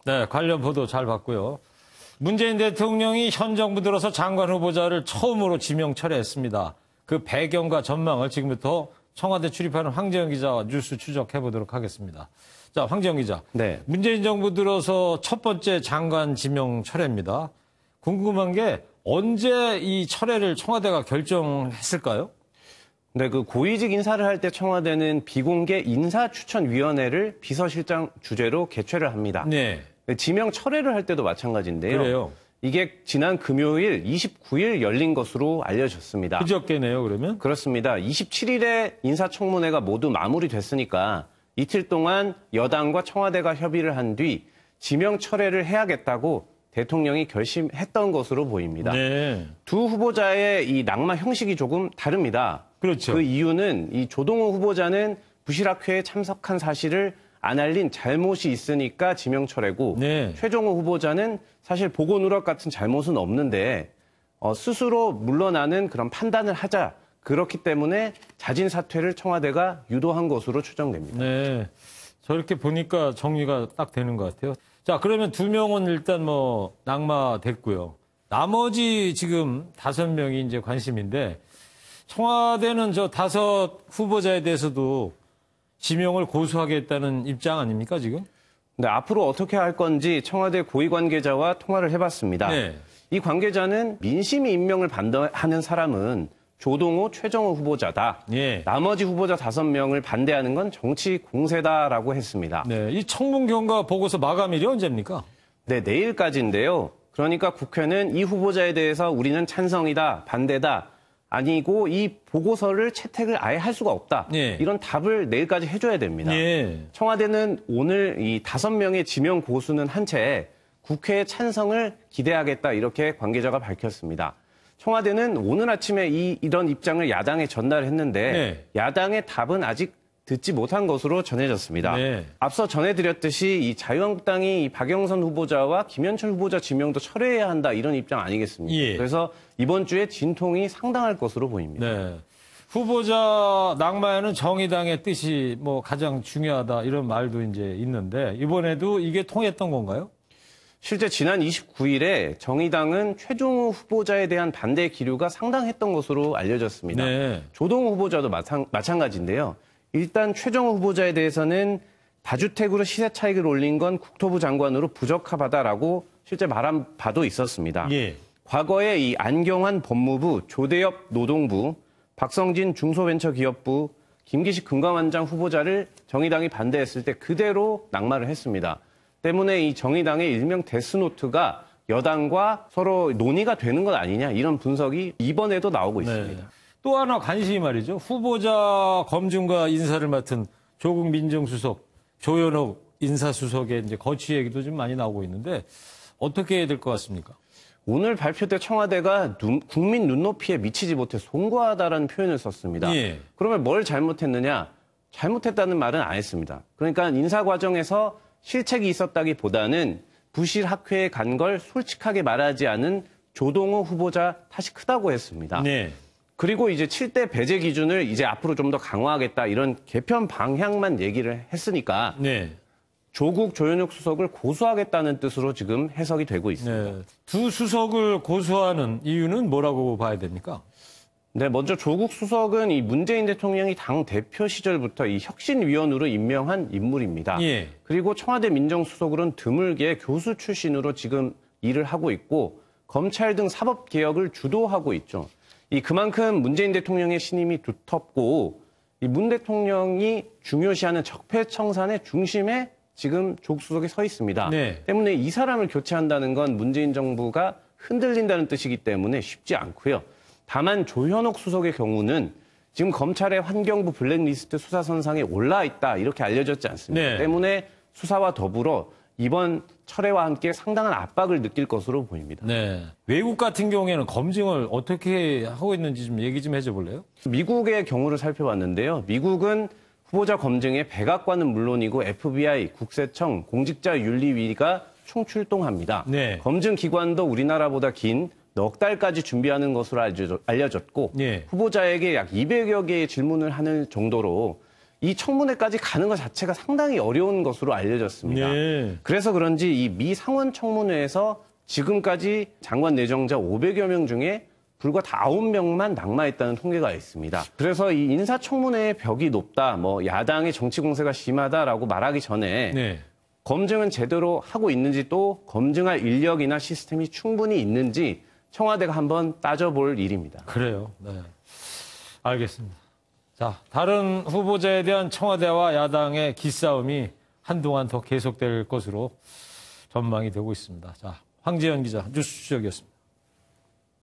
네, 관련 보도 잘 봤고요. 문재인 대통령이 현 정부 들어서 장관 후보자를 처음으로 지명 철회했습니다. 그 배경과 전망을 지금부터 청와대 출입하는 황재영 기자와 뉴스 추적해 보도록 하겠습니다. 자, 황재영 기자. 네. 문재인 정부 들어서 첫 번째 장관 지명 철회입니다. 궁금한 게 언제 이 철회를 청와대가 결정했을까요? 네, 그 고위직 인사를 할 때 청와대는 비공개 인사추천위원회를 비서실장 주재로 개최를 합니다. 네. 지명 철회를 할 때도 마찬가지인데요. 그래요. 이게 지난 금요일 29일 열린 것으로 알려졌습니다. 그저께네요, 그러면? 그렇습니다. 27일에 인사청문회가 모두 마무리됐으니까 이틀 동안 여당과 청와대가 협의를 한 뒤 지명 철회를 해야겠다고 대통령이 결심했던 것으로 보입니다. 네. 두 후보자의 이 낙마 형식이 조금 다릅니다. 그렇죠. 그 이유는 이 조동호 후보자는 부실학회에 참석한 사실을 안 알린 잘못이 있으니까 지명 철회고 네. 최종호 후보자는 사실 보고 누락 같은 잘못은 없는데 스스로 물러나는 그런 판단을 하자. 그렇기 때문에 자진 사퇴를 청와대가 유도한 것으로 추정됩니다. 네. 저렇게 보니까 정리가 딱 되는 것 같아요. 자, 그러면 두 명은 일단 낙마됐고요. 나머지 지금 5명이 이제 관심인데 청와대는 저 5 후보자에 대해서도 지명을 고수하겠다는 입장 아닙니까, 지금? 네, 앞으로 어떻게 할 건지 청와대 고위 관계자와 통화를 해봤습니다. 네. 이 관계자는 민심이 임명을 반대하는 사람은 조동호, 최정호 후보자다. 예. 나머지 후보자 5명을 반대하는 건 정치 공세다라고 했습니다. 네. 이 청문경과 보고서 마감일이 언제입니까? 네, 내일까지인데요. 그러니까 국회는 이 후보자에 대해서 우리는 찬성이다, 반대다, 아니고 이 보고서를 채택을 아예 할 수가 없다. 예. 이런 답을 내일까지 해줘야 됩니다. 예. 청와대는 오늘 이 5명의 지명 고수는 한 채 국회의 찬성을 기대하겠다 이렇게 관계자가 밝혔습니다. 청와대는 오늘 아침에 이런 입장을 야당에 전달했는데 네. 야당의 답은 아직 듣지 못한 것으로 전해졌습니다. 네. 앞서 전해드렸듯이 이 자유한국당이 이 박영선 후보자와 김현철 후보자 지명도 철회해야 한다 이런 입장 아니겠습니까? 예. 그래서 이번 주에 진통이 상당할 것으로 보입니다. 네. 후보자 낙마에는 정의당의 뜻이 가장 중요하다 이런 말도 이제 있는데 이번에도 이게 통했던 건가요? 실제 지난 29일에 정의당은 최종호 후보자에 대한 반대 기류가 상당했던 것으로 알려졌습니다. 네. 조동호 후보자도 마찬가지인데요. 일단 최종호 후보자에 대해서는 다주택으로 시세 차익을 올린 건 국토부 장관으로 부적합하다라고 실제 말한 바도 있었습니다. 예. 과거에 이 안경환 법무부, 조대엽 노동부, 박성진 중소벤처기업부, 김기식 금감원장 후보자를 정의당이 반대했을 때 그대로 낙마를 했습니다. 때문에 이 정의당의 일명 데스노트가 여당과 서로 논의가 되는 것 아니냐 이런 분석이 이번에도 나오고 있습니다. 네. 또 하나 관심이 말이죠. 후보자 검증과 인사를 맡은 조국 민정수석, 조현옥 인사수석의 이제 거취 얘기도 좀 많이 나오고 있는데 어떻게 해야 될 것 같습니까? 오늘 발표 때 청와대가 국민 눈높이에 미치지 못해 송구하다라는 표현을 썼습니다. 예. 그러면 뭘 잘못했느냐? 잘못했다는 말은 안 했습니다. 그러니까 인사 과정에서 실책이 있었다기보다는 부실 학회에 간 걸 솔직하게 말하지 않은 조동호 후보자 탓이 크다고 했습니다. 네. 그리고 이제 7대 배제 기준을 이제 앞으로 좀 더 강화하겠다 이런 개편 방향만 얘기를 했으니까 네. 조국 조현욱 수석을 고소하겠다는 뜻으로 지금 해석이 되고 있습니다. 네. 두 수석을 고소하는 이유는 뭐라고 봐야 됩니까? 네, 먼저 조국 수석은 이 문재인 대통령이 당 대표 시절부터 이 혁신위원으로 임명한 인물입니다. 예. 그리고 청와대 민정수석으로는 드물게 교수 출신으로 지금 일을 하고 있고 검찰 등 사법 개혁을 주도하고 있죠. 그만큼 문재인 대통령의 신임이 두텁고 이 문 대통령이 중요시하는 적폐청산의 중심에 지금 조국 수석이 서 있습니다. 네. 때문에 이 사람을 교체한다는 건 문재인 정부가 흔들린다는 뜻이기 때문에 쉽지 않고요. 다만 조현옥 수석의 경우는 지금 검찰의 환경부 블랙리스트 수사선상에 올라 있다 이렇게 알려졌지 않습니까? 네. 때문에 수사와 더불어 이번 철회와 함께 상당한 압박을 느낄 것으로 보입니다. 네. 외국 같은 경우에는 검증을 어떻게 하고 있는지 좀 얘기 좀 해줘 볼래요? 미국의 경우를 살펴봤는데요. 미국은 후보자 검증에 백악관은 물론이고 FBI, 국세청, 공직자윤리위가 총출동합니다. 네. 검증 기관도 우리나라보다 긴 넉 달까지 준비하는 것으로 알려졌고 예. 후보자에게 약 200여 개의 질문을 하는 정도로 이 청문회까지 가는 것 자체가 상당히 어려운 것으로 알려졌습니다. 네. 그래서 그런지 이 미 상원 청문회에서 지금까지 장관 내정자 500여 명 중에 불과 9명만 낙마했다는 통계가 있습니다. 그래서 이 인사청문회의 벽이 높다, 뭐 야당의 정치 공세가 심하다라고 말하기 전에 네. 검증은 제대로 하고 있는지 또 검증할 인력이나 시스템이 충분히 있는지 청와대가 한번 따져볼 일입니다. 그래요. 네. 알겠습니다. 자, 다른 후보자에 대한 청와대와 야당의 기싸움이 한동안 더 계속될 것으로 전망이 되고 있습니다. 자, 황재현 기자, 뉴스 지역이었습니다.